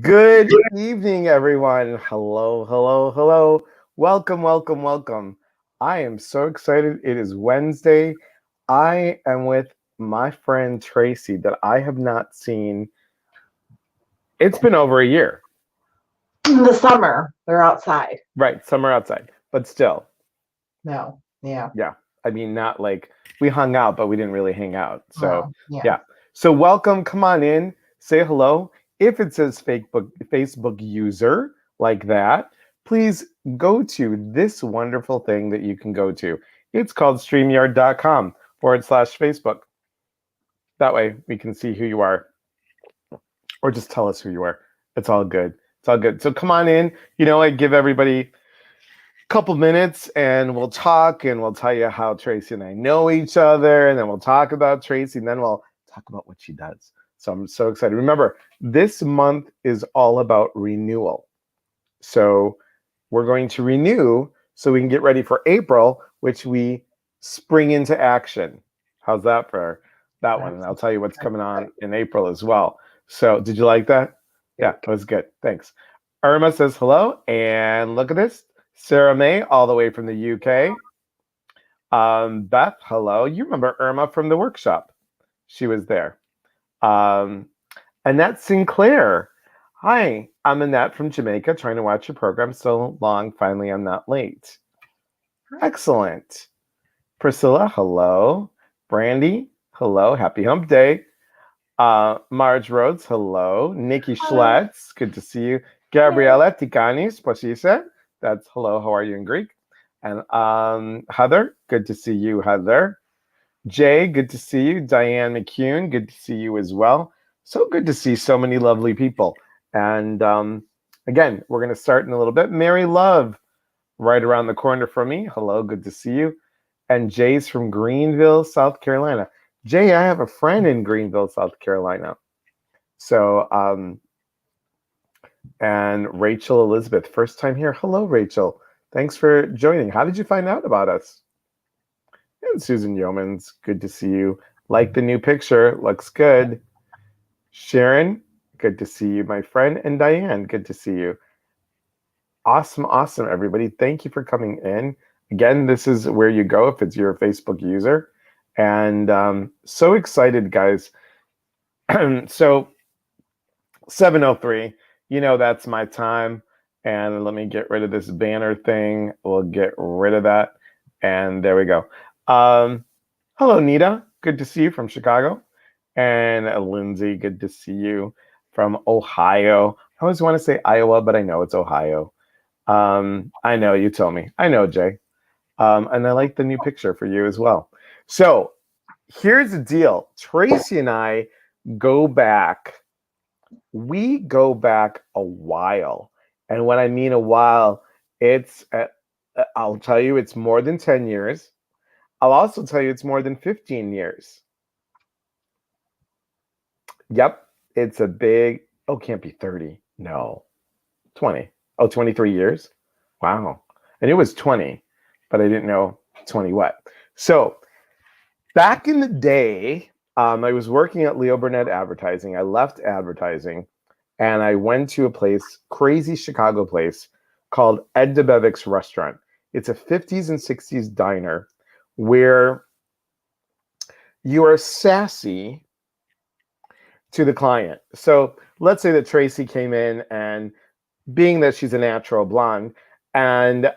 Good evening, everyone. Hello, hello, hello. Welcome, welcome, welcome. I am so excited. It is Wednesday. I am with my friend Tracy that I have not seen. It's been over a year. In the summer, they're outside. Right, summer outside. But still, No, yeah, yeah. I mean, not like we hung out, but we didn't really hang out. So, no, yeah. yeah. So, welcome. Come on in. Say hello. If it says Facebook user like that, please go to this wonderful thing that you can go to. It's called StreamYard.com/Facebook. That way we can see who you are, or just tell us who you are. It's all good. It's all good. So, come on in. I give everybody couple minutes and we'll talk and we'll tell you how Tracy and I know each other, and then we'll talk about Tracy, and then we'll talk about what she does. So I'm so excited. Remember, this month is all about renewal. So we're going to renew so we can get ready for April, which we spring into action. How's that for that one? And I'll tell you what's coming on in April as well. So did you like that? Yeah, that was good. Thanks. Irma says hello, and look at this. Sarah May, all the way from the UK. Beth, hello. You remember Irma from the workshop. She was there. Annette Sinclair. Hi, I'm Annette from Jamaica, trying to watch your program so long. Finally, I'm not late. Excellent. Priscilla, hello. Brandy, hello. Happy hump day. Marge Rhodes, hello. Nikki Schletz, good to see you. Gabriela Tikanis, what she said. That's hello, how are you in Greek? And Heather, good to see you, Heather. Jay, good to see you. Diane McCune, good to see you as well. So good to see so many lovely people. And again, we're going to start in a little bit. Mary Love, right around the corner from me. Hello, good to see you. And Jay's from Greenville, South Carolina. Jay, I have a friend in Greenville, South Carolina. So, and Rachel Elizabeth, first time here. Hello, Rachel. Thanks for joining. How did you find out about us? And Susan Yeomans, good to see you. Like the new picture, looks good. Sharon, good to see you, my friend. And Diane, good to see you. Awesome, awesome, everybody. Thank you for coming in. Again, this is where you go if it's your Facebook user. And so excited, guys. So 7:03, that's my time. And let me get rid of this banner thing. We'll get rid of that. And there we go. Hello, Nita. Good to see you from Chicago. And Lindsay, good to see you from Ohio. I always want to say Iowa, but I know it's Ohio. I know, you told me. I know, Jay. And I like the new picture for you as well. So here's the deal. Tracy and I go back. We go back a while. And when I mean a while, I'll tell you it's more than 10 years. I'll also tell you it's more than 15 years. Yep, it's a big, can't be 30. No, 20. 23 years. Wow. And it was 20, but I didn't know 20 what. So back in the day, I was working at Leo Burnett Advertising. I left advertising and I went to a place, crazy Chicago place called Ed DeBevick's Restaurant. It's a 50s and 60s diner where you are sassy to the client. So let's say that Tracy came in, and being that she's a natural blonde, and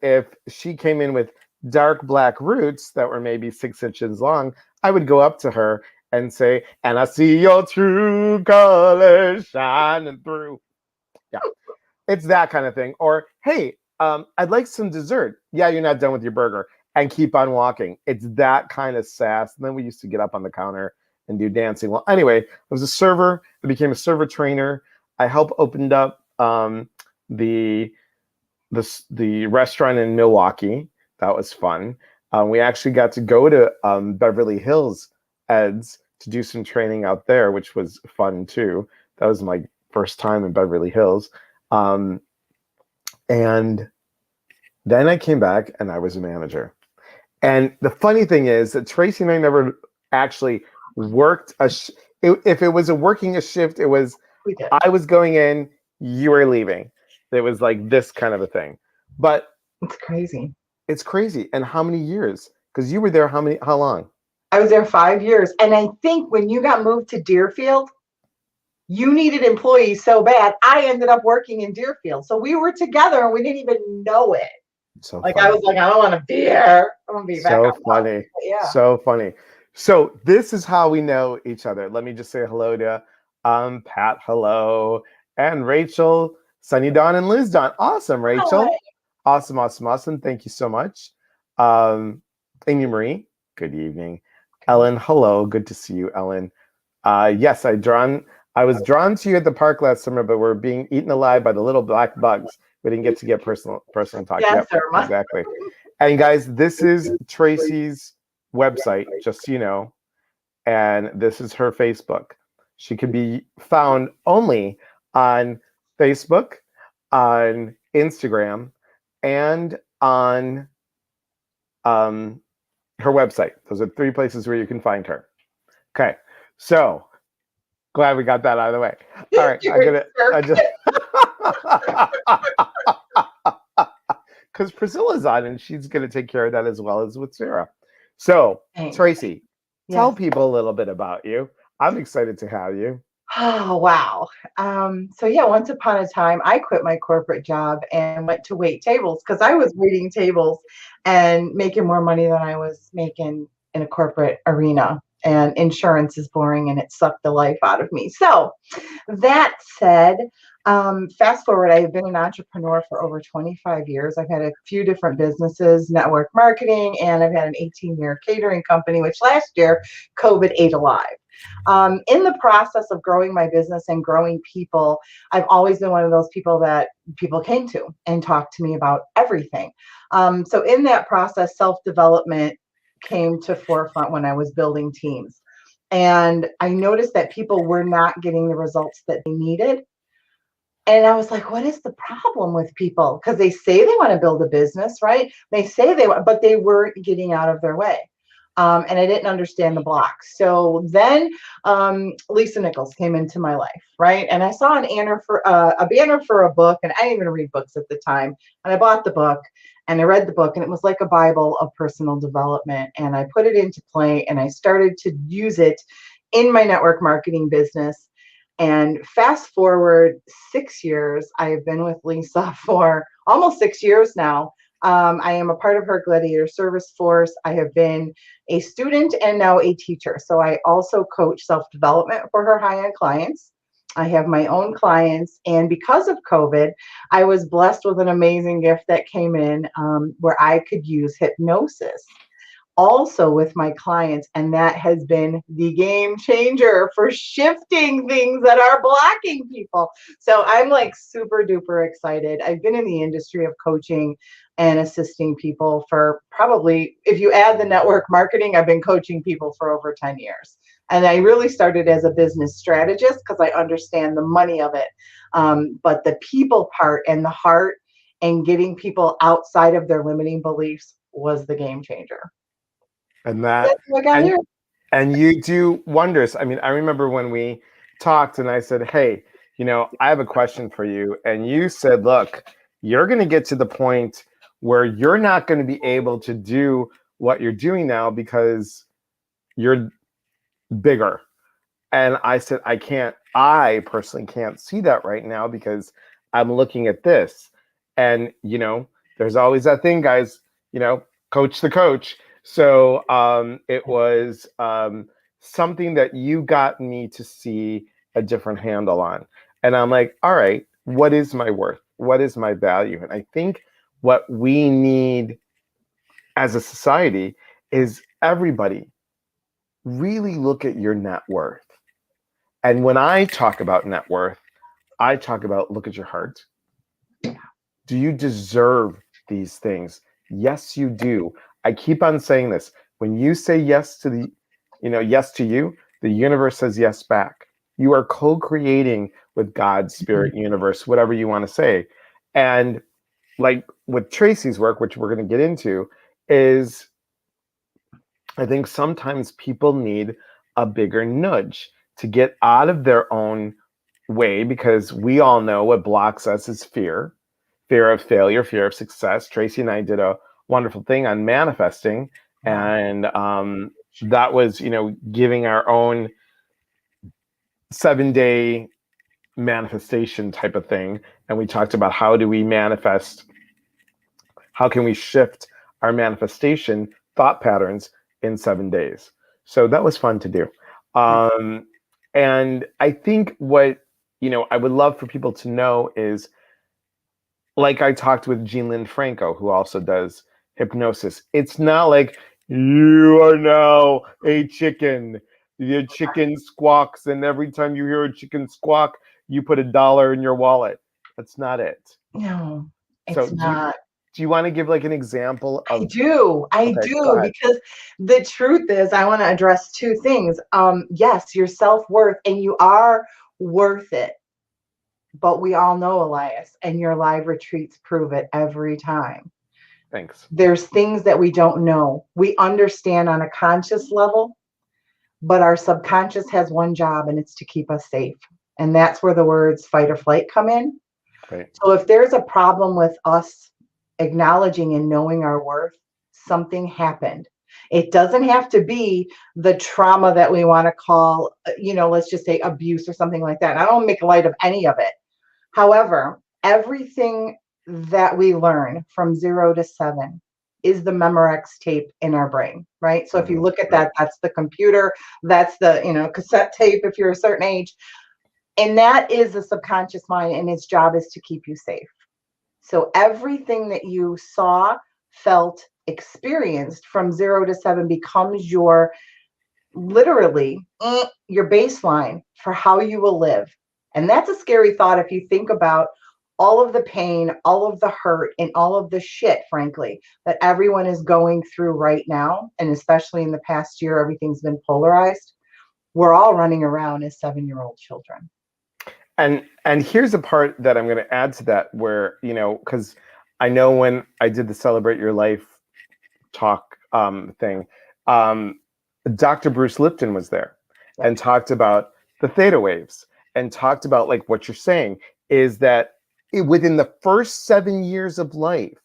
if she came in with dark black roots that were maybe 6 inches long, I would go up to her and say, "And I see your true colors shining through." Yeah, it's that kind of thing. Or, "Hey, I'd like some dessert." "Yeah, you're not done with your burger," and keep on walking. It's that kind of sass. And then we used to get up on the counter and do dancing. Well, anyway, I was a server. I became a server trainer. I helped opened up the restaurant in Milwaukee. That was fun. We actually got to go to Beverly Hills Ed's to do some training out there, which was fun too. That was my first time in Beverly Hills. And then I came back and I was a manager. And the funny thing is that Tracy and I never actually worked if it was working a shift, it was We did. I was going in, you were leaving. It was like this kind of a thing. But It's crazy. it's crazy. And how many years? Because you were there how long? I was there 5 years. And I think when you got moved to Deerfield, you needed employees so bad. I ended up working in Deerfield. So we were together and we didn't even know it. So Like funny. I was like, I don't want to be here. I want to be back So on funny. Yeah. So funny. So this is how we know each other. Let me just say hello to Pat, hello, and Rachel, Sunny Dawn, and Liz Dawn. Awesome, Rachel. Hi. Awesome, awesome, awesome. Thank you so much. Amy Marie, good evening. Ellen, hello. Good to see you, Ellen. Yes, I was drawn to you at the park last summer, but we're being eaten alive by the little black bugs. We didn't get to get personal talk. Yes, Yep, sir. exactly. And guys, this is Tracy's website, just so you know, and this is her Facebook. She can be found only on Facebook, on Instagram, and on her website. Those are 3 places where you can find her. Okay, so glad we got that out of the way. All right, because Priscilla's on and she's gonna take care of that as well as with Sarah. So Thanks. Tracy, tell Yes. people a little bit about you. I'm excited to have you. Oh, wow. So yeah, once upon a time, I quit my corporate job and went to wait tables because I was waiting tables and making more money than I was making in a corporate arena. And insurance is boring and it sucked the life out of me. So that said, fast forward, I've been an entrepreneur for over 25 years. I've had a few different businesses, network marketing, and I've had an 18-year catering company, which last year COVID ate alive. In the process of growing my business and growing people, I've always been one of those people that people came to and talked to me about everything. So in that process, self-development came to forefront when I was building teams. And I noticed that people were not getting the results that they needed. And I was like, what is the problem with people? Because they say they want to build a business, right? They say they want, but they weren't getting out of their way. And I didn't understand the blocks. So then Lisa Nichols came into my life, right? And I saw a banner for a book, and I didn't even read books at the time. And I bought the book, and I read the book, and it was like a Bible of personal development. And I put it into play, and I started to use it in my network marketing business. And fast forward 6 years, I have been with Lisa for almost 6 years now. I am a part of her Gladiator Service Force. I have been a student and now a teacher. So I also coach self-development for her high-end clients. I have my own clients. And because of COVID, I was blessed with an amazing gift that came in where I could use hypnosis also with my clients, and that has been the game changer for shifting things that are blocking people. So I'm like super duper excited. I've been in the industry of coaching and assisting people for probably, if you add the network marketing, I've been coaching people for over 10 years. And I really started as a business strategist because I understand the money of it. But the people part and the heart and getting people outside of their limiting beliefs was the game changer. And That's that what I got here. and you do wonders. I mean, I remember when we talked and I said, hey, I have a question for you. And you said, look, you're going to get to the point where you're not going to be able to do what you're doing now because you're bigger. And I said, I personally can't see that right now because I'm looking at this. And, there's always that thing, guys, coach the coach. So it was something that you got me to see a different handle on. And I'm like, all right, what is my worth? What is my value? And I think what we need as a society is everybody really look at your net worth. And when I talk about net worth, I talk about look at your heart. Do you deserve these things? Yes, you do. I keep on saying this. When you say yes to yes to you, the universe says yes back. You are co-creating with God's spirit, universe, whatever you want to say. And like with Tracy's work, which we're going to get into, is I think sometimes people need a bigger nudge to get out of their own way because we all know what blocks us is fear, fear of failure, fear of success. Tracy and I did a wonderful thing on manifesting, Wow. and that was, giving our own 7-day manifestation type of thing. And we talked about how do we manifest, how can we shift our manifestation thought patterns in 7 days. So that was fun to do. And I think what, I would love for people to know is, like I talked with Jean Lynn Franco, who also does hypnosis. It's not like you are now a chicken. Your chicken squawks, and every time you hear a chicken squawk, you put $1 in your wallet. That's not it. No, So it's not. do you want to give like an example I of? do. I Okay, go do, ahead. because the truth is, I want to address two things. Yes, your self-worth, and you are worth it. But we all know, Elias, and your live retreats prove it every time. Thanks. There's things that we don't know. We understand on a conscious level, but our subconscious has one job, and it's to keep us safe. And that's where the words fight or flight come in. Right. So if there's a problem with us acknowledging and knowing our worth, something happened. It doesn't have to be the trauma that we want to call, let's just say abuse or something like that. And I don't make light of any of it. However, everything that we learn from 0 to 7 is the Memorex tape in our brain, right? So if you look at that, that's the computer, that's the, cassette tape if you're a certain age. And that is the subconscious mind, and its job is to keep you safe. So everything that you saw, felt, experienced from 0 to 7 becomes literally your baseline for how you will live. And that's a scary thought if you think about all of the pain, all of the hurt, and all of the shit, frankly, that everyone is going through right now. And especially in the past year, everything's been polarized. We're all running around as 7-year-old children. And here's a part that I'm going to add to that, where, because I know when I did the Celebrate Your Life talk thing, Dr. Bruce Lipton was there and talked about the theta waves, and talked about, like, what you're saying is that within the first 7 years of life,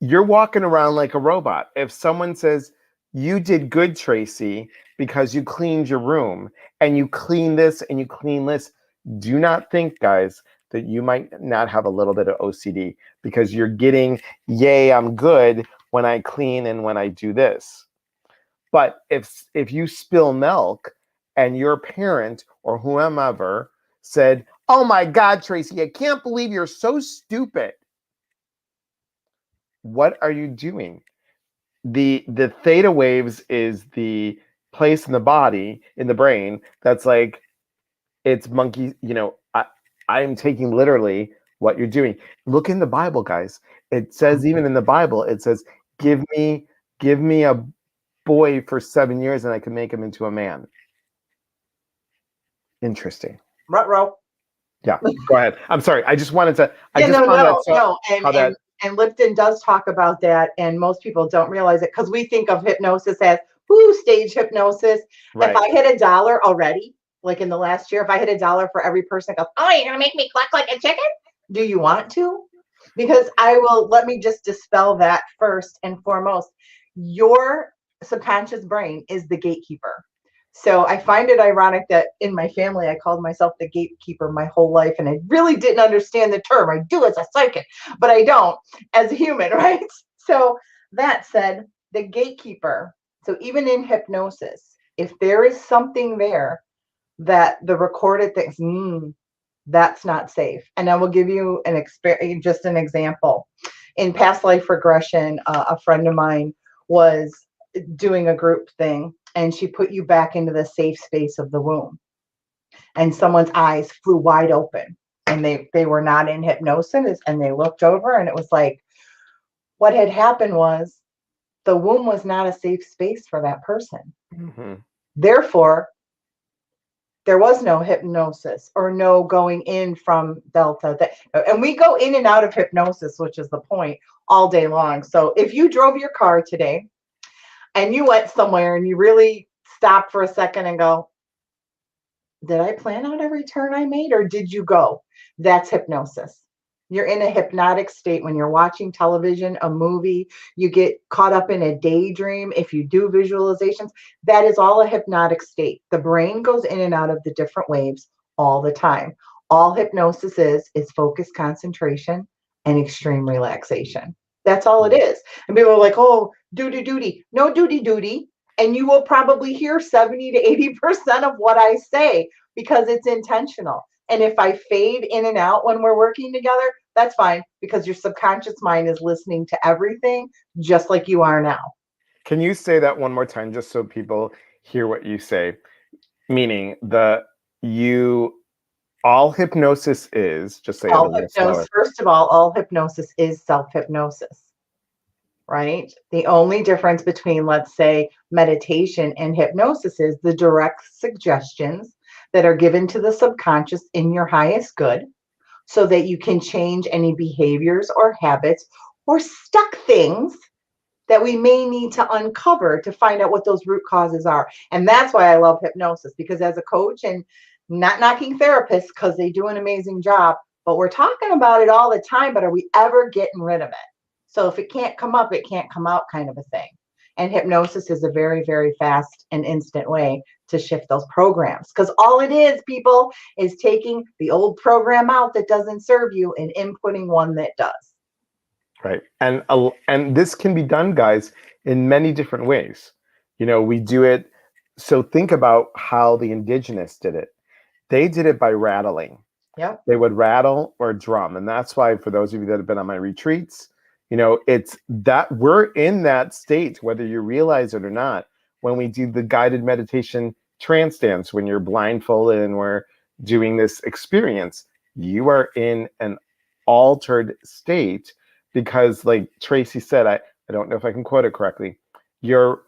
you're walking around like a robot. If someone says, you did good, Tracy, because you cleaned your room, and you clean this and you clean this, do not think, guys, that you might not have a little bit of OCD, because you're getting, yay, I'm good when I clean and when I do this. But if you spill milk and your parent or whomever said, oh my God, Tracy, I can't believe you're so stupid, what are you doing? The theta waves is the place in the body, in the brain, that's like, it's monkey, I'm taking literally what you're doing. Look in the Bible, guys. It says, even in the Bible, it says, give me a boy for 7 years and I can make him into a man. Interesting. Ruh-roh. Yeah, go ahead. I'm sorry. I just wanted to. And Lipton does talk about that, and most people don't realize it because we think of hypnosis as stage hypnosis. Right. If I hit $1 already, like in the last year, if I hit $1 for every person that goes, oh, you're gonna make me cluck like a chicken? Do you want to? Because let me just dispel that first and foremost. Your subconscious brain is the gatekeeper. So I find it ironic that in my family, I called myself the gatekeeper my whole life, and I really didn't understand the term. I do as a psychic, but I don't as a human, right? So that said, the gatekeeper. So even in hypnosis, if there is something there that the recorded thinks, that's not safe. And I will give you just an example. In past life regression, a friend of mine was doing a group thing, and she put you back into the safe space of the womb, and someone's eyes flew wide open, and they were not in hypnosis, and they looked over, and it was like, what had happened was the womb was not a safe space for that person. Mm-hmm. Therefore, there was no hypnosis or no going in from delta. And we go in and out of hypnosis, which is the point, all day long. So if you drove your car today and you went somewhere and you really stopped for a second and go, Did I plan out every turn I made or did you go? That's hypnosis. You're in a hypnotic state when you're watching television, a movie, you get caught up in a daydream. If you do visualizations, that is all a hypnotic state. The brain goes in and out of the different waves all the time. All hypnosis is focused concentration and extreme relaxation. That's all it is. And people are like, oh, duty, duty. No duty, duty. And you will probably hear 70 to 80% of what I say because it's intentional. And if I fade in and out when we're working together, that's fine because your subconscious mind is listening to everything just like you are now. Can you say that one more time just so people hear what you say? Meaning all hypnosis is, just say it a All little hypnosis, slower. first of all hypnosis is self-hypnosis, right? The only difference between, let's say, meditation and hypnosis is the direct suggestions that are given to the subconscious in your highest good so that you can change any behaviors or habits or stuck things that we may need to uncover to find out what those root causes are. And that's why I love hypnosis, because as a coach, and not knocking therapists because they do an amazing job, but we're talking about it all the time, but are we ever getting rid of it? So if it can't come up, it can't come out kind of a thing. And hypnosis is a very, very fast and instant way to shift those programs. Because all it is, people, is taking the old program out that doesn't serve you and inputting one that does. Right. And this can be done, guys, in many different ways. We do it. So think about how the indigenous did it. They did it by rattling. Yep. They would rattle or drum. And that's why, for those of you that have been on my retreats, it's that we're in that state, whether you realize it or not, when we do the guided meditation trance dance, when you're blindfolded and we're doing this experience, you are in an altered state because, like Tracy said, I don't know if I can quote it correctly, you're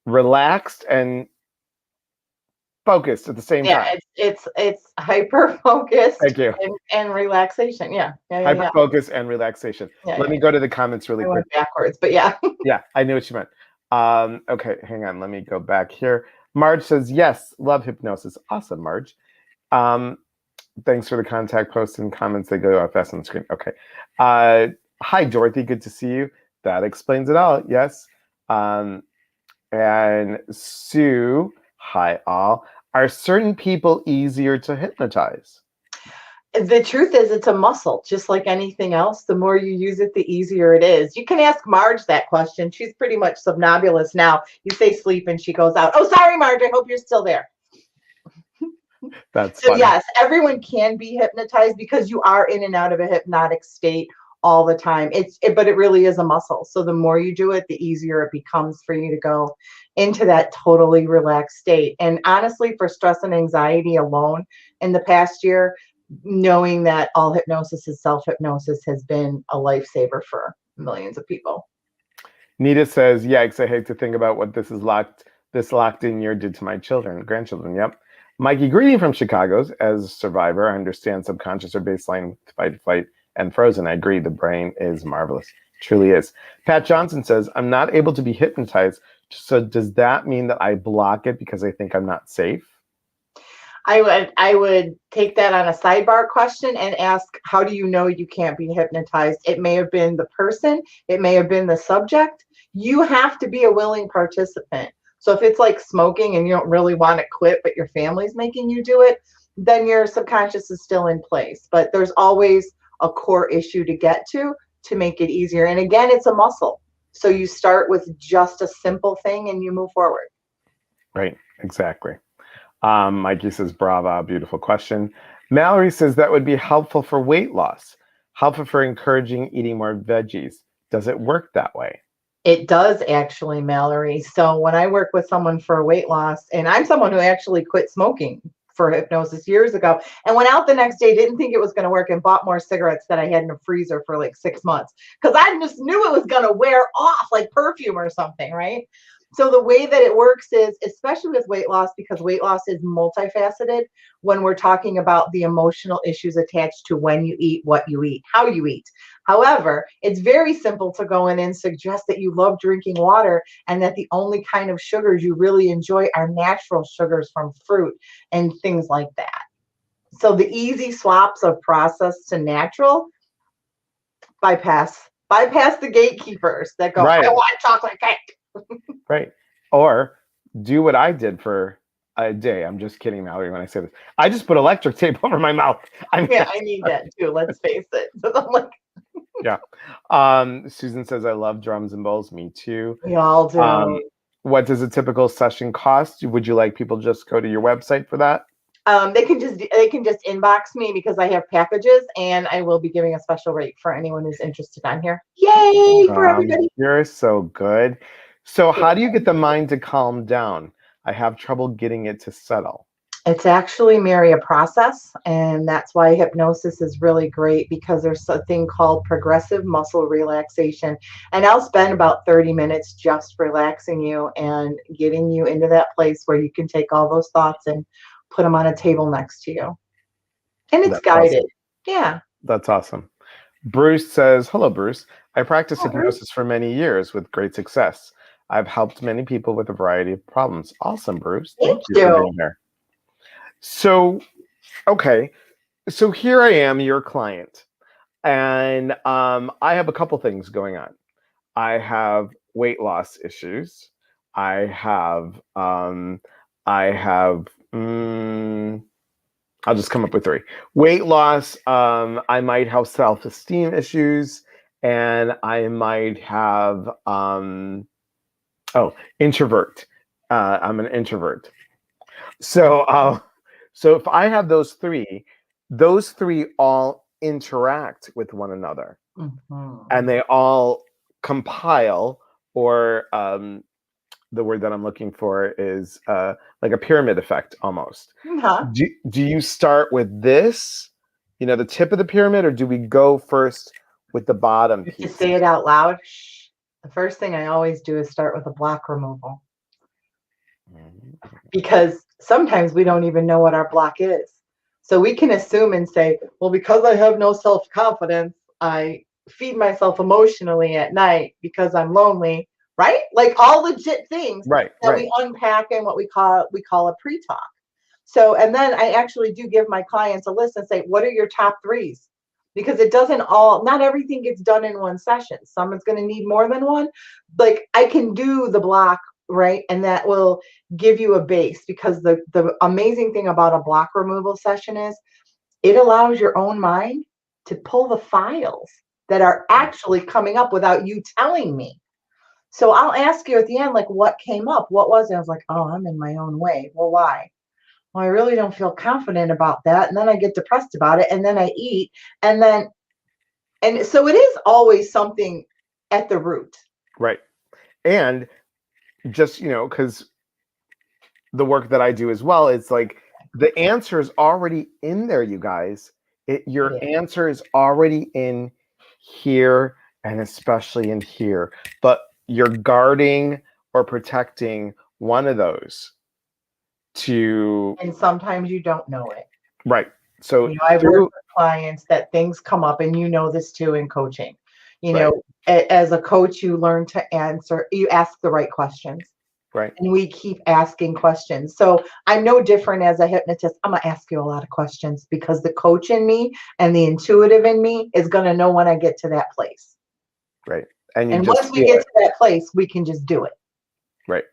relaxed and focused at the same time. It's hyper focused Thank you. and relaxation. Hyper focus and relaxation. Let me go to the comments really I quick. went backwards, but yeah. Yeah, I knew what you meant. Okay, hang on. Let me go back here. Marge says, yes, love hypnosis. Awesome, Marge. Thanks for the contact posts and comments. They go fast on the screen. Okay. Hi, Dorothy. Good to see you. That explains it all. Yes. And Sue, hi, all. Are certain people easier to hypnotize? The truth is, it's a muscle, just like anything else. The more you use it, the easier it is. You can ask Marge that question. She's pretty much somnambulous now. You say sleep and she goes out. Oh, sorry, Marge. I hope you're still there. That's so funny. Yes, everyone can be hypnotized because you are in and out of a hypnotic state all the time. But it really is a muscle. So the more you do it, the easier it becomes for you to go into that totally relaxed state. And honestly, for stress and anxiety alone in the past year, knowing that all hypnosis is self-hypnosis has been a lifesaver for millions of people. Nita says, yikes, I hate to think about what this locked in year did to my grandchildren. Yep. Mikey, greeting from Chicago. As a survivor, I understand subconscious or baseline fight, flight, and frozen. I agree. The brain is marvelous. Truly is. Pat Johnson says, I'm not able to be hypnotized. So does that mean that I block it because I think I'm not safe? I would take that on a sidebar question and ask, how do you know you can't be hypnotized? It may have been the person, it may have been the subject. You have to be a willing participant. So if it's like smoking and you don't really want to quit, but your family's making you do it, then your subconscious is still in place. But there's always a core issue to get to make it easier. And again, it's a muscle. So you start with just a simple thing and you move forward. Right, exactly. Mikey says, brava, beautiful question. Mallory says that would be helpful for weight loss, helpful for encouraging eating more veggies. Does it work that way? It does actually, Mallory. So when I work with someone for weight loss, and I'm someone who actually quit smoking for hypnosis years ago and went out the next day, didn't think it was going to work, and bought more cigarettes that I had in a freezer for like 6 months because I just knew it was going to wear off like perfume or something, right? So the way that it works is, especially with weight loss, because weight loss is multifaceted when we're talking about the emotional issues attached to when you eat, what you eat, how you eat. However, it's very simple to go in and suggest that you love drinking water and that the only kind of sugars you really enjoy are natural sugars from fruit and things like that. So the easy swaps of processed to natural, bypass the gatekeepers that go, I Right. want chocolate cake. Right. Or do what I did for a day. I'm just kidding, Mallory, when I say this. I just put electric tape over my mouth. I mean, Yeah, I need that too. Let's face it. So I'm like, yeah. Susan says, I love drums and bowls. Me too. we all do. What does a typical session cost? Would you like people just go to your website for that? They can just inbox me because I have packages, and I will be giving a special rate for anyone who's interested on here. Yay for everybody! You're so good. So how do you get the mind to calm down? I have trouble getting it to settle. It's actually, Mary, a process, and that's why hypnosis is really great, because there's a thing called progressive muscle relaxation, and I'll spend about 30 minutes just relaxing you and getting you into that place where you can take all those thoughts and put them on a table next to you, and it's That's guided. awesome. Yeah. That's awesome. Bruce says, hello, Bruce. I practiced Oh, Bruce. hypnosis for many years with great success. I've helped many people with a variety of problems. Awesome, Bruce. Thank Thank you for you. being here. So, okay. So here I am, your client. And I have a couple things going on. I have weight loss issues. I have, I'll just come up with three. Weight loss, I might have self-esteem issues, and I might have, introvert. I'm an introvert. So if I have those three all interact with one another, and they all compile, or the word that I'm looking for is like a pyramid effect almost. Huh? Do you start with this, the tip of the pyramid, or do we go first with the bottom You have to piece? say it out loud. Shh. The first thing I always do is start with a block removal, because sometimes we don't even know what our block is. So we can assume and say, well, because I have no self confidence, I feed myself emotionally at night because I'm lonely, right? Like all legit things Right, that right, we unpack in what we call a pre-talk. So, and then I actually do give my clients a list and say, what are your top threes? Because it doesn't not everything gets done in one session. Some is going to need more than one. Like I can do the block, right? And that will give you a base, because the amazing thing about a block removal session is it allows your own mind to pull the files that are actually coming up without you telling me. So I'll ask you at the end, like, what came up? What was it? I was like, oh, I'm in my own way. Well, why? Well, I really don't feel confident about that. And then I get depressed about it. And then I eat. And so it is always something at the root. right. And just, because the work that I do as well, it's like the answer is already in there, you guys. Your Yeah. answer is already in here, and especially in here. But you're guarding or protecting one of those to, And sometimes you don't know it. right. So I've worked through, with clients that things come up, and you know this too in coaching. right, As a coach, you learn to answer, you ask the right questions. right, And we keep asking questions. So I'm no different as a hypnotist. I'm going to ask you a lot of questions, because the coach in me and the intuitive in me is going to know when I get to that place. right. And you And just once we feel get it, to that place, we can just do it. right.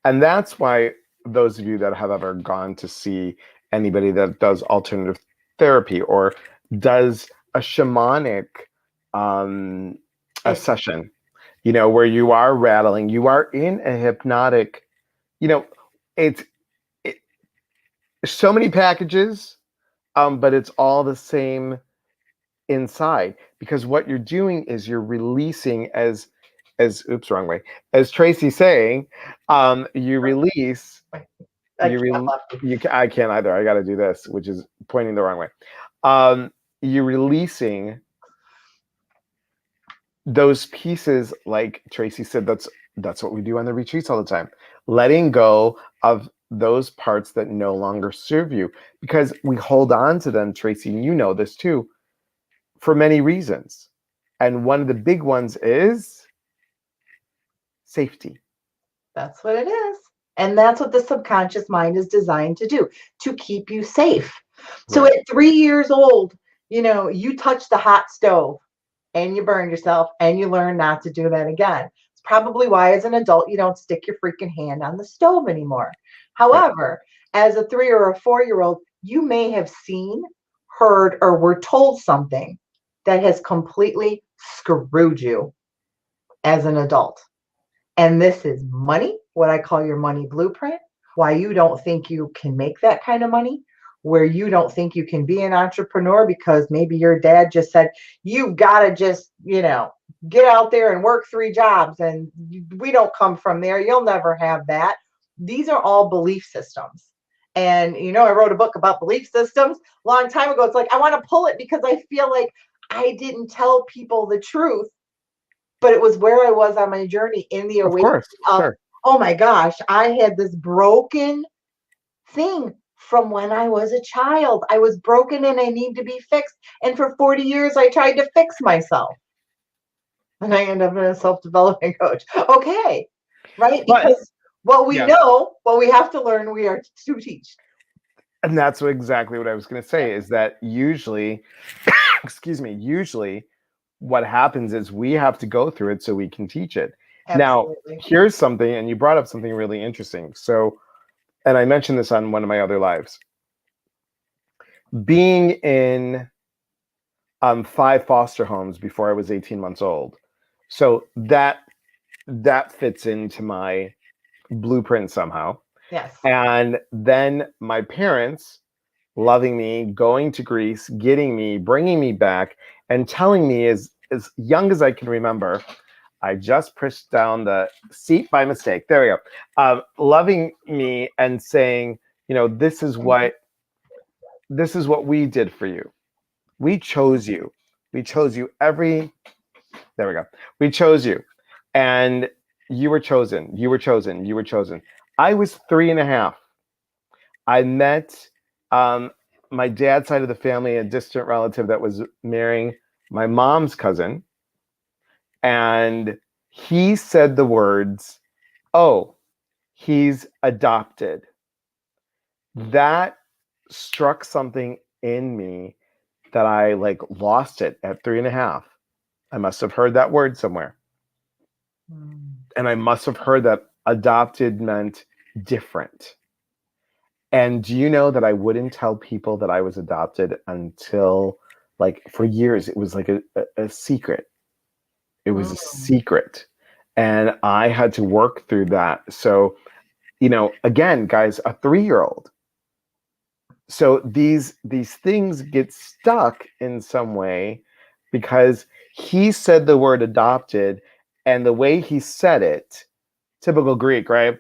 And that's why those of you that have ever gone to see anybody that does alternative therapy or does a shamanic a It's session, where you are rattling, you are in a hypnotic, it's it, so many packages, but it's all the same inside, because what you're doing is you're releasing, as oops, wrong way, as Tracy's saying, you release. I can't love you. I can't either. I got to do this, which is pointing the wrong way. You're releasing those pieces, like Tracy said, that's That's what we do on the retreats all the time. Letting go of those parts that no longer serve you, because we hold on to them, Tracy, and you know this too, for many reasons. And one of the big ones is safety. That's what it is. And that's what the subconscious mind is designed to do, to keep you safe. So Right. at 3 years old, you touch the hot stove and you burn yourself and you learn not to do that again. It's probably why as an adult you don't stick your freaking hand on the stove anymore. Right. However, as a 3 or a 4-year-old, you may have seen, heard, or were told something that has completely screwed you as an adult. And this is money, what I call your money blueprint, why you don't think you can make that kind of money, where you don't think you can be an entrepreneur because maybe your dad just said, you got to just, get out there and work 3 jobs. And we don't come from there. You'll never have that. These are all belief systems. And, I wrote a book about belief systems a long time ago. It's like, I want to pull it because I feel like I didn't tell people the truth, but it was where I was on my journey in the Of awakening course. of, Sure. oh my gosh, I had this broken thing from when I was a child. I was broken and I need to be fixed. And for 40 years, I tried to fix myself. And I end up in a self-development coach. Okay. Right? But Because what we yeah, know, what we have to learn, we are to teach. and that's exactly what I was going to say is that usually, usually what happens is we have to go through it so we can teach it. Now, Absolutely. here's something, and you brought up something really interesting. So, and I mentioned this on one of my other lives. Being in 5 foster homes before I was 18 months old. So that fits into my blueprint somehow. Yes. And then my parents loving me, going to Greece, getting me, bringing me back, and telling me as young as I can remember, I just pushed down the seat by mistake. There we go. Loving me and saying, this is what we did for you. We chose you. We chose you there we go. We chose you. And you were chosen. You were chosen. You were chosen. I was 3.5. I met my dad's side of the family, a distant relative that was marrying my mom's cousin. And he said the words, oh, he's adopted. That struck something in me that I lost it at 3.5. I must have heard that word somewhere. And I must have heard that adopted meant different. And do you know that I wouldn't tell people that I was adopted until for years? It was like a secret. It was a secret. And I had to work through that. So, again, guys, a 3-year-old. So these things get stuck in some way because he said the word adopted, and the way he said it, typical Greek, right?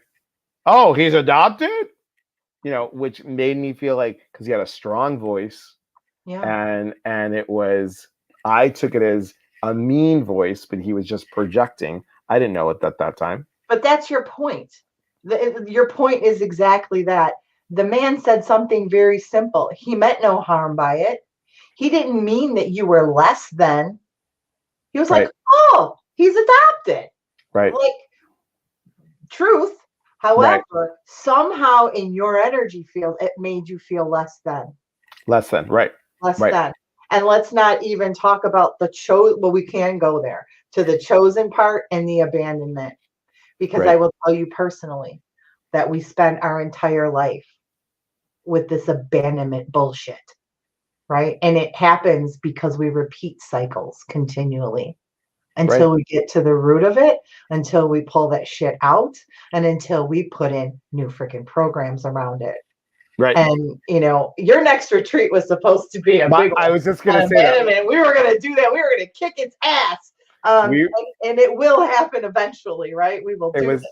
Oh, he's adopted? Which made me feel because he had a strong voice. Yeah. And it was, I took it as a mean voice, but he was just projecting. I didn't know it at that time. But that's your point. Your point is exactly that. The man said something very simple. He meant no harm by it. He didn't mean that you were less than. He was Right. like, oh, he's adopted. Right. Like, truth. Right. However, somehow in your energy field, it made you feel less than. Less than. Right. Less Right. than. And let's not even talk about well, we can go there to the chosen part and the abandonment. Because Right. I will tell you personally that we spend our entire life with this abandonment bullshit, right? And it happens because we repeat cycles continually until we get to the root of it, until we pull that shit out, and until we put in new freaking programs around it. Right. And, your next retreat was supposed to be a big one. I was just going to say that. We were going to do that. We were going to kick its ass. And it will happen eventually, right? We will do it.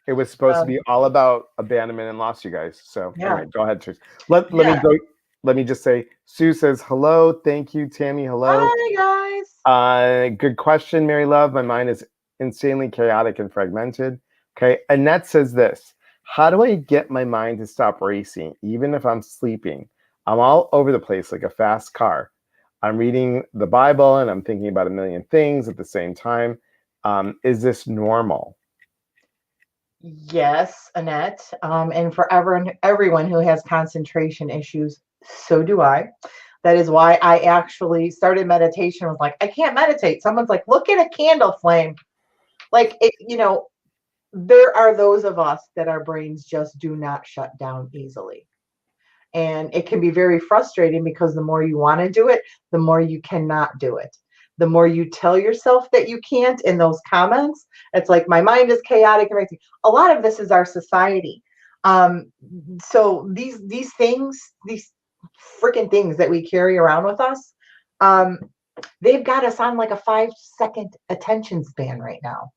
It was supposed to be all about abandonment and loss, you guys. So anyway, go ahead, Trish. Let me go. Let me just say, Sue says hello. Thank you, Tammy. Hello. Hi, guys. Good question, Mary Love. My mind is insanely chaotic and fragmented. Okay. Annette says this: how do I get my mind to stop racing, even if I'm sleeping? I'm all over the place like a fast car. I'm reading the Bible and I'm thinking about a million things at the same time. Is this normal? Yes, Annette. And for everyone who has concentration issues, so do I. That is why I actually started meditation. I was like, I can't meditate. Someone's like, look at a candle flame. Like, there are those of us that our brains just do not shut down easily. And it can be very frustrating because the more you want to do it, the more you cannot do it. The more you tell yourself that you can't in those comments, it's like my mind is chaotic and everything. A lot of this is our society. So these things, these freaking things that we carry around with us, um, they've got us on like a 5-second attention span right now.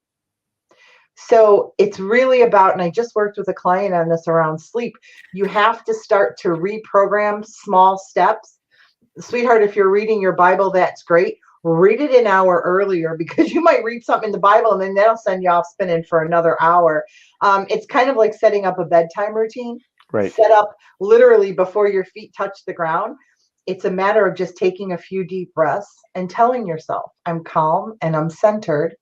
So it's really about, and I just worked with a client on this around sleep. You have to start to reprogram small steps. Sweetheart, if you're reading your Bible, that's great. Read it an hour earlier because you might read something in the Bible and then that'll send you off spinning for another hour. It's kind of like setting up a bedtime routine. Right. Set up literally before your feet touch the ground. It's a matter of just taking a few deep breaths and telling yourself, I'm calm and I'm centered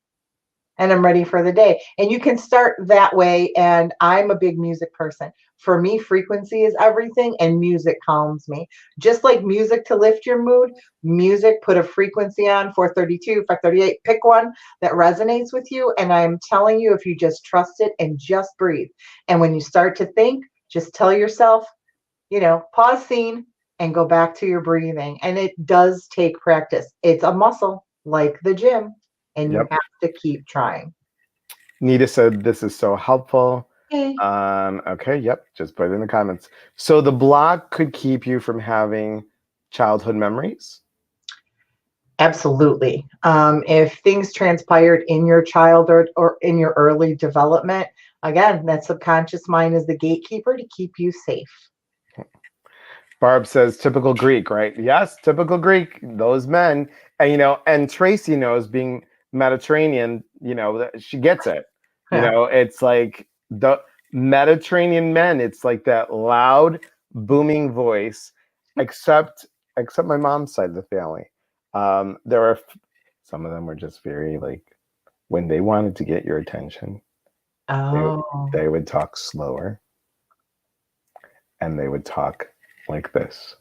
and I'm ready for the day. And you can start that way. And I'm a big music person. For me, frequency is everything, and music calms me. Just like music to lift your mood, music, put a frequency on 432, 538, pick one that resonates with you. And I'm telling you, if you just trust it and just breathe. And when you start to think, just tell yourself, pause scene and go back to your breathing. And it does take practice. It's a muscle like the gym. And you Yep. have to keep trying. Nita said this is so helpful. Okay. Okay, yep, just put it in the comments. So the block could keep you from having childhood memories? Absolutely. If things transpired in your childhood or in your early development, again, that subconscious mind is the gatekeeper to keep you safe. Barb says typical Greek, right? Yes, typical Greek. Those men, and and Tracy knows, being Mediterranean, that she gets it. Yeah. It's like the Mediterranean men. It's like that loud, booming voice. Except my mom's side of the family. There are some of them were just very like, when they wanted to get your attention, they Oh. they would talk slower, and they would talk like this.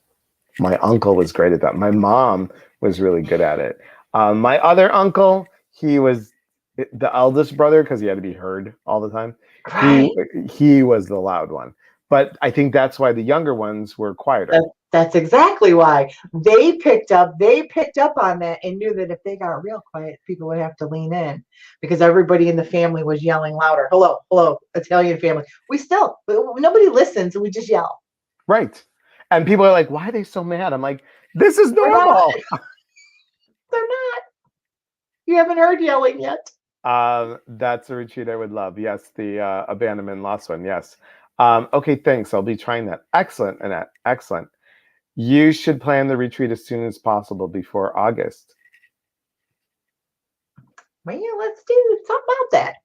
My uncle was great at that. My mom was really good at it. My other uncle, he was the eldest brother because he had to be heard all the time. Right. He was the loud one. But I think that's why the younger ones were quieter. That's exactly why they picked up on that and knew that if they got real quiet, people would have to lean in because everybody in the family was yelling louder. Hello, hello, Italian family. Nobody listens, and we just yell. Right. And people are like, why are they so mad? I'm like, this is They're not. normal. They're not. You haven't heard yelling yet. That's a retreat I would love. Yes, the abandonment lost one. Yes. Okay, thanks. I'll be trying that. Excellent, Annette. Excellent. You should plan the retreat as soon as possible before August. Well, yeah, let's do something about that.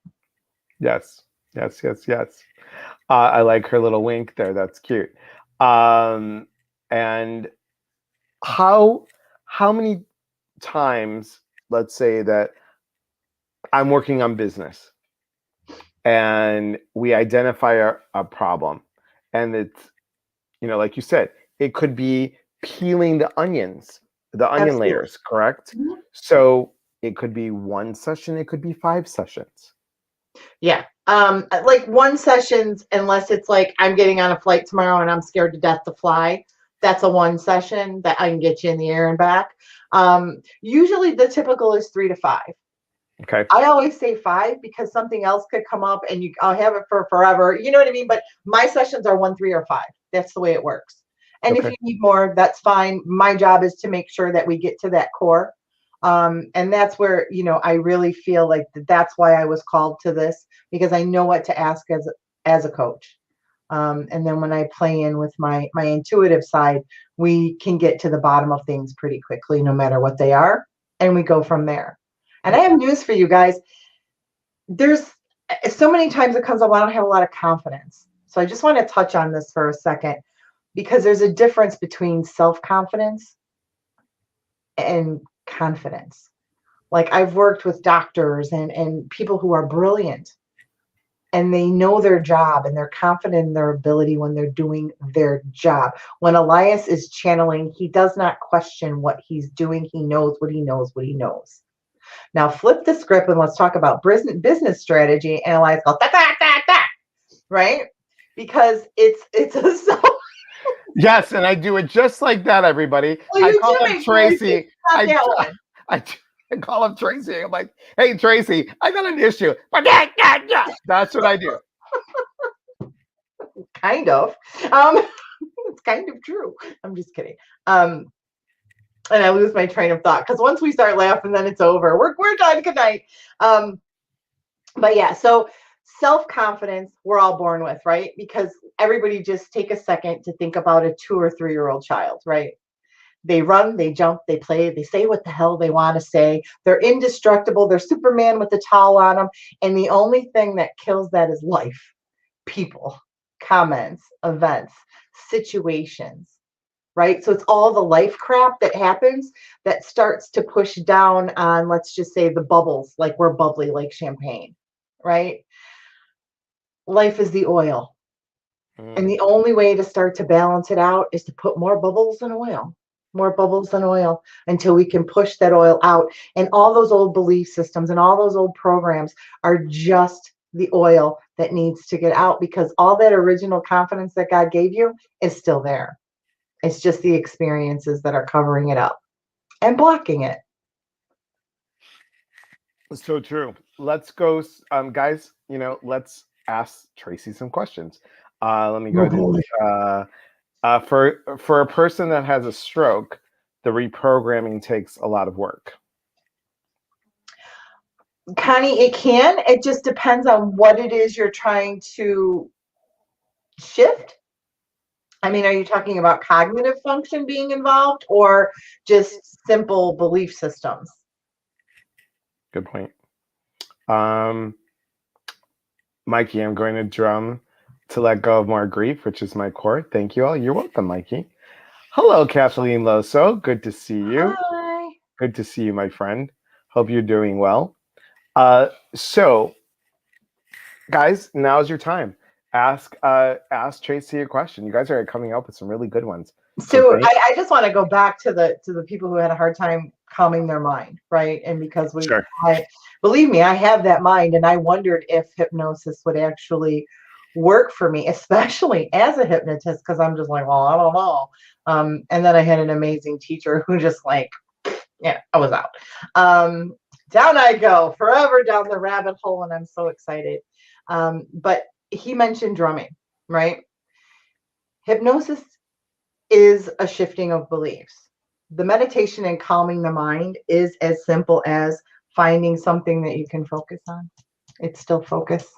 Yes. Yes, yes, yes. I like her little wink there. That's cute. And how many times, let's say that I'm working on business and we identify a problem, and it's, like you said, it could be peeling the onion Absolutely. layers, correct? Mhm. So it could be one session, it could be 5 sessions. Yeah. Like one sessions, unless it's like I'm getting on a flight tomorrow and I'm scared to death to fly. That's a one session that I can get you in the air and back. Usually the typical is 3 to 5. Okay. I always say 5 because something else could come up and I'll have it for forever. You know what I mean? But my sessions are 1, 3, or 5. That's the way it works. And if Okay. you need more, that's fine. My job is to make sure that we get to that core. And that's where, I really feel like that's why I was called to this, because I know what to ask as a coach. And then when I play in with my intuitive side, we can get to the bottom of things pretty quickly, no matter what they are. And we go from there. And I have news for you guys. there's so many times it comes up, I don't have a lot of confidence. So I just want to touch on this for a second because there's a difference between self-confidence and confidence. Like I've worked with doctors and people who are brilliant and they know their job and they're confident in their ability when they're doing their job. When Elias is channeling, he does not question what he's doing. He knows what he knows, what he knows. Now flip the script and let's talk about business strategy. And Elias goes, da, da, da, da, right? Because it's a self. Yes, and I do it just like that, everybody. Well, I you're call doing him Tracy. not that one. I call him Tracy. I'm like, hey, Tracy, I got an issue. That's what I do. Kind of. It's kind of true. I'm just kidding. And I lose my train of thought because once we start laughing, then it's over. We're done. Good night. But yeah, so self-confidence we're all born with, right? Because everybody just take a second to think about a 2 or 3-year-old child, right? They run, they jump, they play, they say what the hell they want to say. They're indestructible. They're Superman with a towel on them. And the only thing that kills that is life, people, comments, events, situations, right? So it's all the life crap that happens that starts to push down on, let's just say, the bubbles, like we're bubbly like champagne, right? Life is the oil. And the only way to start to balance it out is to put more bubbles in oil, more bubbles in oil until we can push that oil out. And all those old belief systems and all those old programs are just the oil that needs to get out because all that original confidence that God gave you is still there. It's just the experiences that are covering it up and blocking it. So true. Let's go, guys. Let's ask Tracy some questions. Let me go to for a person that has a stroke, the reprogramming takes a lot of work. Connie, it can. It just depends on what it is you're trying to shift. I mean, are you talking about cognitive function being involved or just simple belief systems? Good point. Mikey, I'm going to drum to let go of more grief, which is my core. Thank you all. You're welcome, Mikey. Hello, Kathleen Loso. Good to see you. Hi. Good to see you, my friend. Hope you're doing well. So, guys, now's your time. Ask Tracy a question. You guys are coming up with some really good ones. So I just want to go back to the people who had a hard time calming their mind, right? And because believe me, I have that mind, and I wondered if hypnosis would actually work for me, especially as a hypnotist, because I'm just like, well, I don't know. And then I had an amazing teacher who just like, yeah, I was out. Down I go, forever down the rabbit hole, and I'm so excited. But he mentioned drumming, right? Hypnosis is a shifting of beliefs. The meditation and calming the mind is as simple as finding something that you can focus on. It's still focus.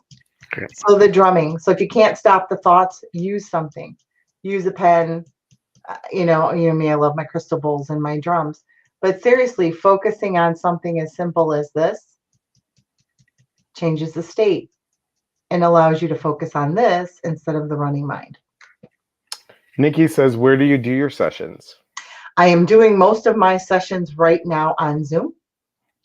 Okay. So the drumming. So if you can't stop the thoughts, use something. Use a pen. You know me, I love my crystal bowls and my drums. But seriously, focusing on something as simple as this changes the state and allows you to focus on this instead of the running mind. Nikki says, where do you do your sessions? I am doing most of my sessions right now on Zoom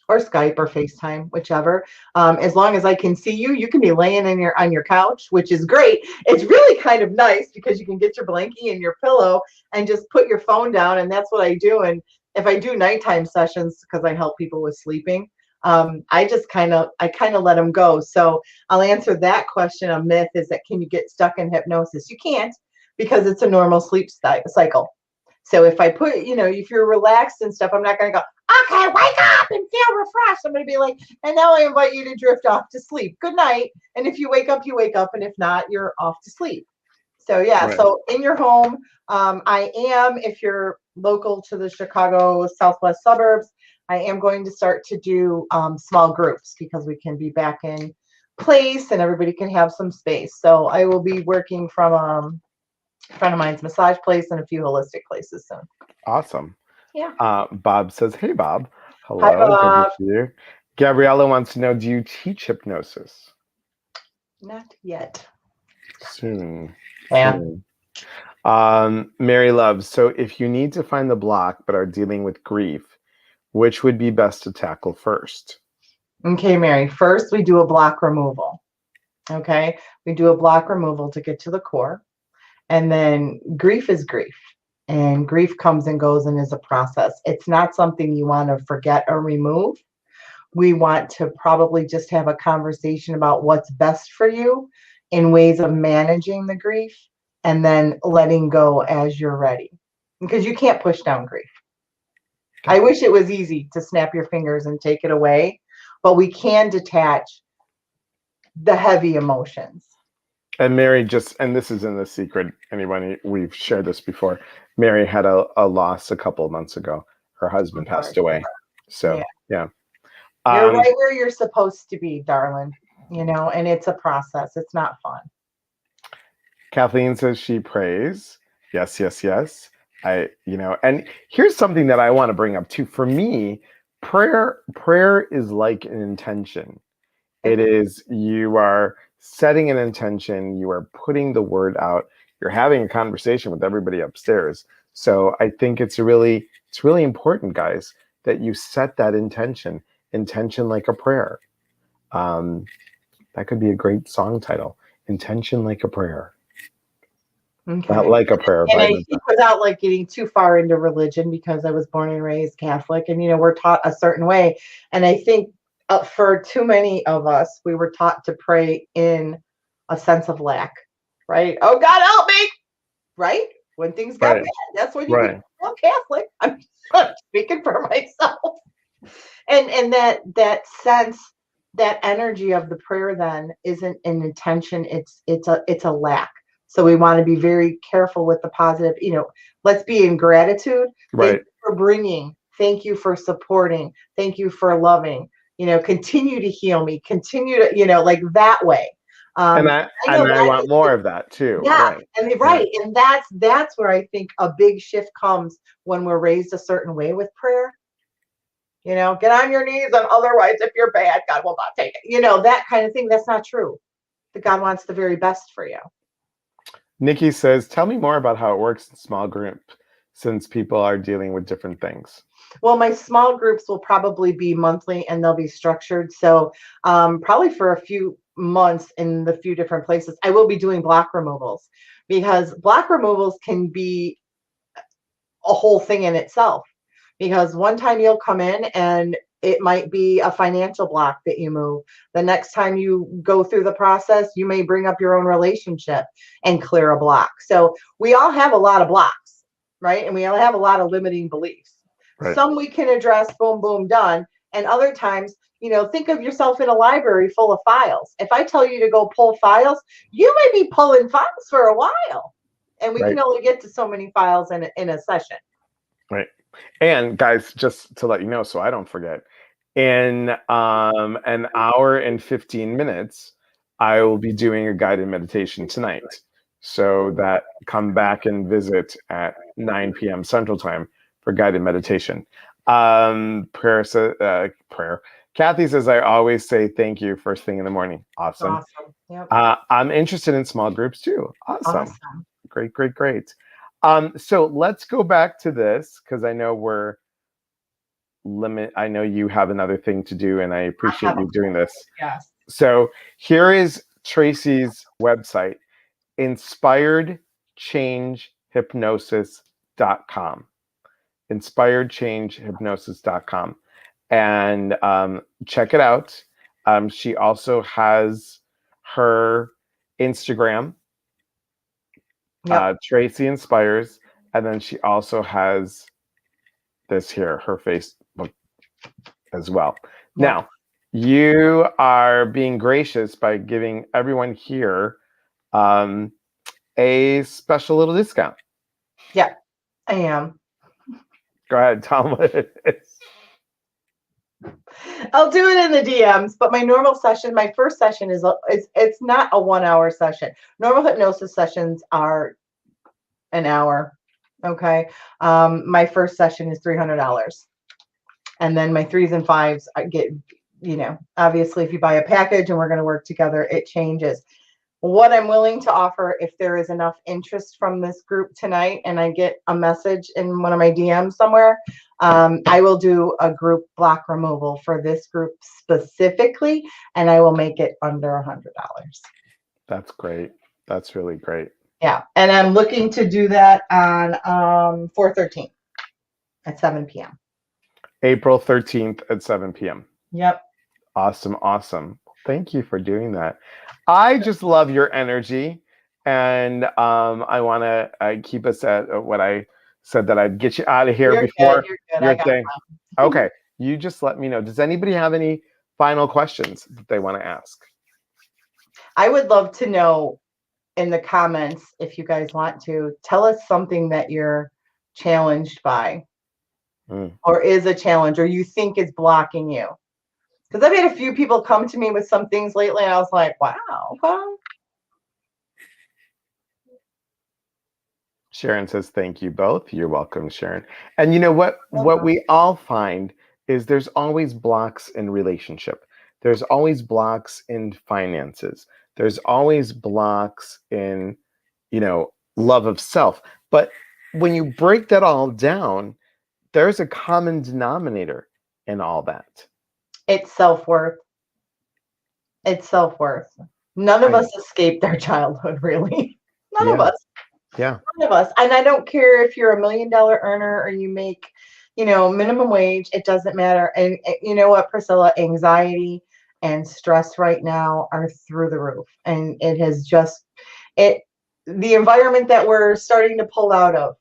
or Skype or FaceTime, whichever. As long as I can see you, you can be laying on your couch, which is great. It's really kind of nice because you can get your blankie and your pillow and just put your phone down, and that's what I do. And if I do nighttime sessions, because I help people with sleeping, I kind of let them go. So I'll answer that question. A myth is that can you get stuck in hypnosis? You can't, because it's a normal sleep cycle. So if I put, if you're relaxed and stuff, I'm not going to go, okay, wake up and feel refreshed. I'm going to be like, and now I invite you to drift off to sleep. Good night. And if you wake up, you wake up. And if not, you're off to sleep. So yeah, right. So in your home, I am, if you're local to the Chicago Southwest suburbs, I am going to start to do small groups because we can be back in place and everybody can have some space. So I will be working from a friend of mine's massage place and a few holistic places soon. Awesome. Yeah. Bob says, hey, Bob. Hello. Hi, Bob. Good to see you. Gabriella wants to know, do you teach hypnosis? Not yet. Soon. Yeah. Soon. Mary loves, so if you need to find the block but are dealing with grief, which would be best to tackle first? Okay, Mary. First, we do a block removal. Okay. We do a block removal to get to the core. And then grief is grief. And grief comes and goes and is a process. It's not something you want to forget or remove. We want to probably just have a conversation about what's best for you in ways of managing the grief and then letting go as you're ready. Because you can't push down grief. I wish it was easy to snap your fingers and take it away, but we can detach the heavy emotions. And Mary and this isn't a secret, anyone, we've shared this before. Mary had a loss a couple of months ago. Her husband passed away. So, yeah. You're right where you're supposed to be, darling. And it's a process. It's not fun. Kathleen says she prays. Yes, yes, yes. And here's something that I want to bring up too. For me, prayer is like an intention. It is, you are setting an intention, you are putting the word out, you're having a conversation with everybody upstairs. So I think it's really important, guys, that you set that intention like a prayer. That could be a great song title, Intention Like a Prayer. Okay. Not like a prayer, and but I think without like getting too far into religion, because I was born and raised Catholic, and we're taught a certain way. And I think for too many of us, we were taught to pray in a sense of lack, right? Oh God, help me, right? When things got bad, that's when you become Catholic. I'm speaking for myself. And that sense, that energy of the prayer then isn't an intention, it's a lack. So we want to be very careful with the positive, let's be in gratitude. Right. Thank you for bringing, thank you for supporting, thank you for loving, continue to heal me, continue to, like that way. And I want more of that too. Yeah, Right. And that's where I think a big shift comes when we're raised a certain way with prayer. Get on your knees, and otherwise, if you're bad, God will not take it. That kind of thing. That's not true. That God wants the very best for you. Nikki says, tell me more about how it works in small group, since people are dealing with different things. Well, my small groups will probably be monthly, and they'll be structured. So probably for a few months in the few different places, I will be doing block removals, because block removals can be a whole thing in itself. Because one time you'll come in and it might be a financial block that you move. The next time you go through the process, you may bring up your own relationship and clear a block. So we all have a lot of blocks, right? And we all have a lot of limiting beliefs. Right. Some we can address, boom, boom, done. And other times, think of yourself in a library full of files. If I tell you to go pull files, you may be pulling files for a while. And we can only get to so many files in a session. Right. And guys, just to let you know, so I don't forget, in an hour and 15 minutes, I will be doing a guided meditation tonight. So that come back and visit at 9 p.m. Central Time for guided meditation. Prayer. Kathy says, I always say thank you first thing in the morning. Awesome. Yep. I'm interested in small groups too. Awesome. Great. So let's go back to this, because I know I know you have another thing to do, and I appreciate you doing this. Yes. So here is Tracy's website, inspiredchangehypnosis.com. inspiredchangehypnosis.com. And check it out. She also has her Instagram, Tracy Inspires, and then she also has this here, her Facebook as well. Now, you are being gracious by giving everyone here a special little discount. Yeah, I am. Go ahead, tell them what it is. I'll do it in the DMs, but my normal session, my first session it's not a 1 hour session. Normal hypnosis sessions are an hour. Okay. My first session is $300. And then my 3s and 5s obviously if you buy a package and we're going to work together, it changes. What I'm willing to offer, if there is enough interest from this group tonight and I get a message in one of my DMs somewhere, I will do a group block removal for this group specifically, and I will make it under $100. That's great. That's really great. Yeah, and I'm looking to do that on 4/13 at 7 p.m. April 13th at 7 p.m. Yep. Awesome. Awesome. Thank you for doing that. I just love your energy. And I want to keep us at what I said, that I'd get you out of here You're before good. You're good. your I got thing. mine. Okay. You just let me know. Does anybody have any final questions that they want to ask? I would love to know in the comments, if you guys want to, tell us something that you're challenged by or is a challenge or you think is blocking you. Because I've had a few people come to me with some things lately and I was like, wow. Well. Sharon says, thank you both. You're welcome, Sharon. And you know what we all find is there's always blocks in relationship. There's always blocks in finances. There's always blocks in, love of self. But when you break that all down, there's a common denominator in all that. It's self-worth. It's self-worth. None of us escaped our childhood, really. None of us. Yeah. None of us. And I don't care if you're $1 million earner or you make, minimum wage. It doesn't matter. And you know what, Priscilla? Anxiety and stress right now are through the roof. And it has just, the environment that we're starting to pull out of,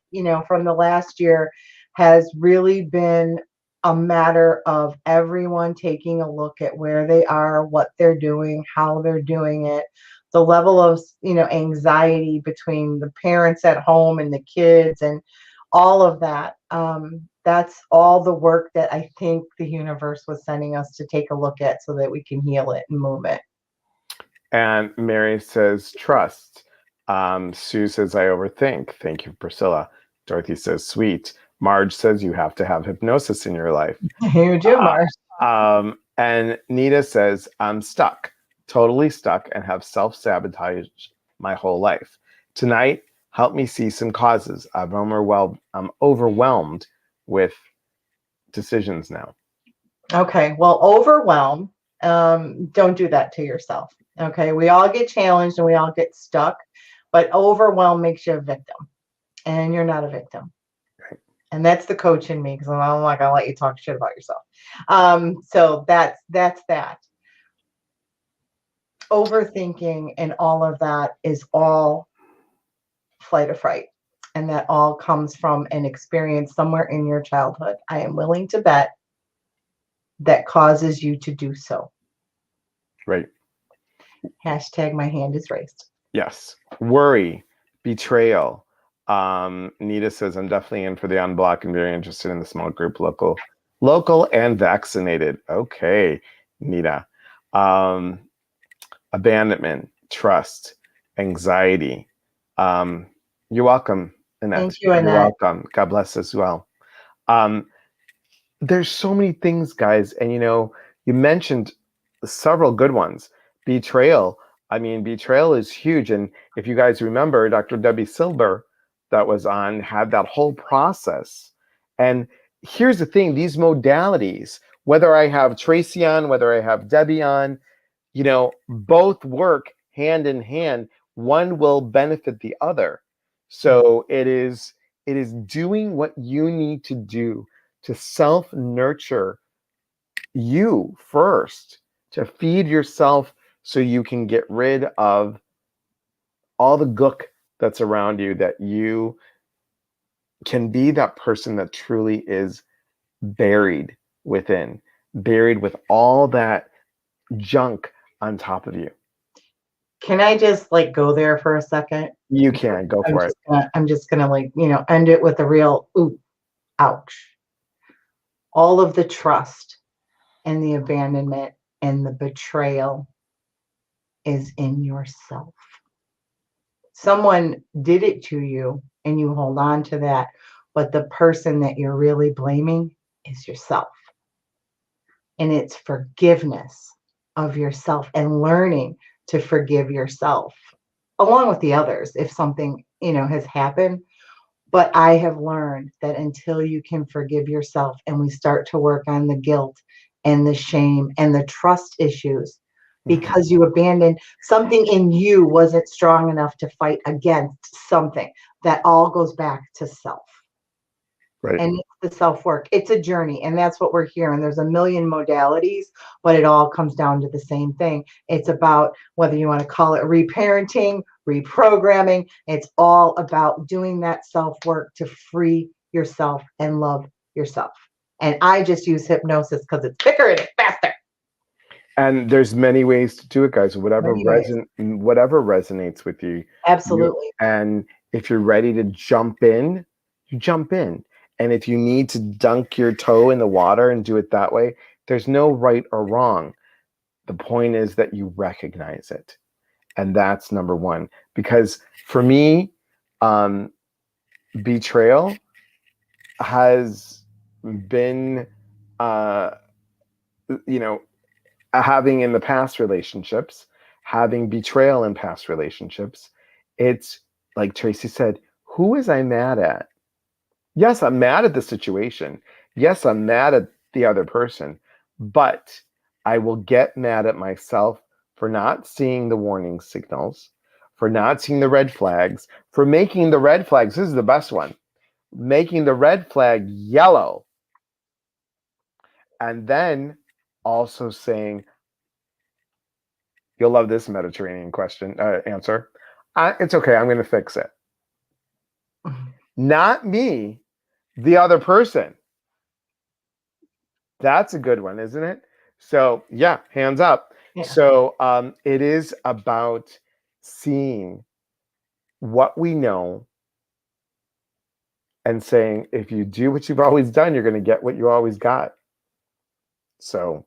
from the last year has really been a matter of everyone taking a look at where they are, what they're doing, how they're doing it, the level of, anxiety between the parents at home and the kids and all of that. That's all the work that I think the universe was sending us to take a look at so that we can heal it and move it. And Mary says, trust. Sue says, I overthink. Thank you, Priscilla. Dorothy says, sweet. Marge says, you have to have hypnosis in your life. You do, Marge. And Nita says, I'm stuck, totally stuck, and have self-sabotaged my whole life. Tonight, help me see some causes. I'm overwhelmed with decisions now. Okay, well, overwhelm. Don't do that to yourself. Okay, we all get challenged and we all get stuck, but overwhelm makes you a victim, and you're not a victim. Right. And that's the coach in me, because I'm not gonna let you talk shit about yourself. So that's that. Overthinking and all of that is all flight or fright, and that all comes from an experience somewhere in your childhood. I am willing to bet that causes you to do so. Right. Hashtag my hand is raised. Yes. Worry, betrayal. Nita says, I'm definitely in for the unblock and very interested in the small group, local and vaccinated. Okay, Nita. Abandonment, trust, anxiety. You're welcome, Annette. Thank you, Annette. You're welcome. God bless as well. There's so many things, guys. And, you mentioned several good ones. Betrayal. I mean, betrayal is huge. And if you guys remember, Dr. Debbie Silber that was on had that whole process. And here's the thing, these modalities, whether I have Tracy on, whether I have Debbie on, both work hand in hand. One will benefit the other. So it is doing what you need to do to self-nurture you first, to feed yourself so you can get rid of all the gook that's around you, that you can be that person that truly is buried within, buried with all that junk on top of you. Can I just go there for a second? You can go for it. I'm just gonna end it with a real ooh, ouch. All of the trust and the abandonment and the betrayal is in yourself. Someone did it to you and you hold on to that, but the person that you're really blaming is yourself. and it's forgiveness of yourself and learning to forgive yourself along with the others if something, has happened. But I have learned that until you can forgive yourself and we start to work on the guilt and the shame and the trust issues because you abandoned something in you wasn't strong enough to fight against something, that all goes back to self. Right. And it's the self-work. It's a journey, and that's what we're hearing. There's a million modalities, but it all comes down to the same thing. It's about whether you want to call it reparenting, reprogramming. It's all about doing that self-work to free yourself and love yourself. And I just use hypnosis because it's quicker and it's faster. And there's many ways to do it, guys. Whatever Many ways. whatever resonates with you. Absolutely. And if you're ready to jump in, you jump in. And if you need to dunk your toe in the water and do it that way, there's no right or wrong. The point is that you recognize it. And that's number one. Because for me, betrayal has been, having in the past relationships, having betrayal in past relationships. It's like Tracy said, who was I mad at? Yes, I'm mad at the situation. Yes, I'm mad at the other person, but I will get mad at myself for not seeing the warning signals, for not seeing the red flags, for making the red flags. This is the best one. Making the red flag yellow. And then also saying, you'll love this Mediterranean answer. It's okay. I'm going to fix it. Not me, the other person. That's a good one, isn't it? So yeah, hands up. Yeah. So it is about seeing what we know and saying, if you do what you've always done, you're going to get what you always got. So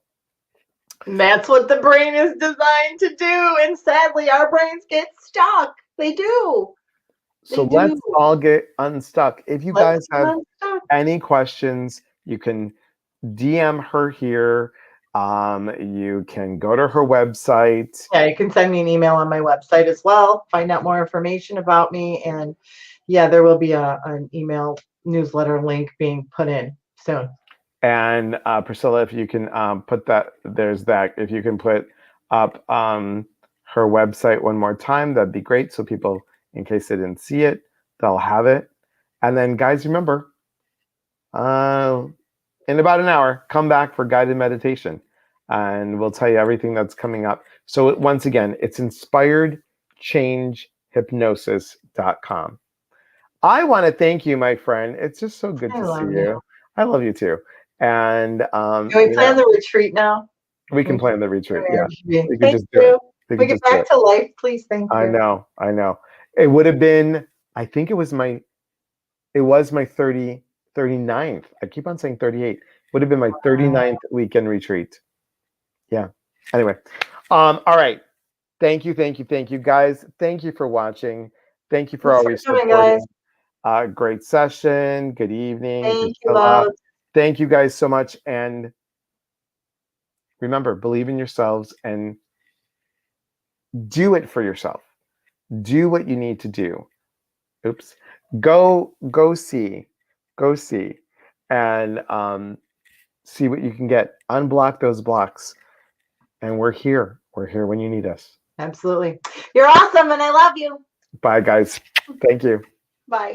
that's what the brain is designed to do. And sadly, our brains get stuck. They do. So let's all get unstuck. If you guys have any questions, you can DM her here. You can go to her website. Yeah, you can send me an email on my website as well. Find out more information about me. And yeah, there will be an email newsletter link being put in soon. And Priscilla, if you can put that, if you can put up her website one more time, that'd be great. So people, in case they didn't see it, they'll have it. And then guys, remember, in about an hour, come back for guided meditation and we'll tell you everything that's coming up. So once again, it's inspiredchangehypnosis.com. I want to thank you, my friend. It's just so good to see you. I love you too. And can we plan the retreat now? We can plan the retreat. Yeah. We can just do it. We get back to life, please. Thank you. I know. It would have been, I think it was my 39th. I keep on saying 38. Would have been my 39th weekend retreat. Yeah. Anyway. All right. Thank you, guys. Thank you for watching. Thank you for always supporting. Great session. Good evening. Thank you, love. Thank you guys so much. And remember, believe in yourselves and do it for yourself. Do what you need to do. Oops. Go see, and see what you can get. Unblock those blocks. And we're here. We're here when you need us. Absolutely. You're awesome, and I love you. Bye, guys. Thank you. Bye.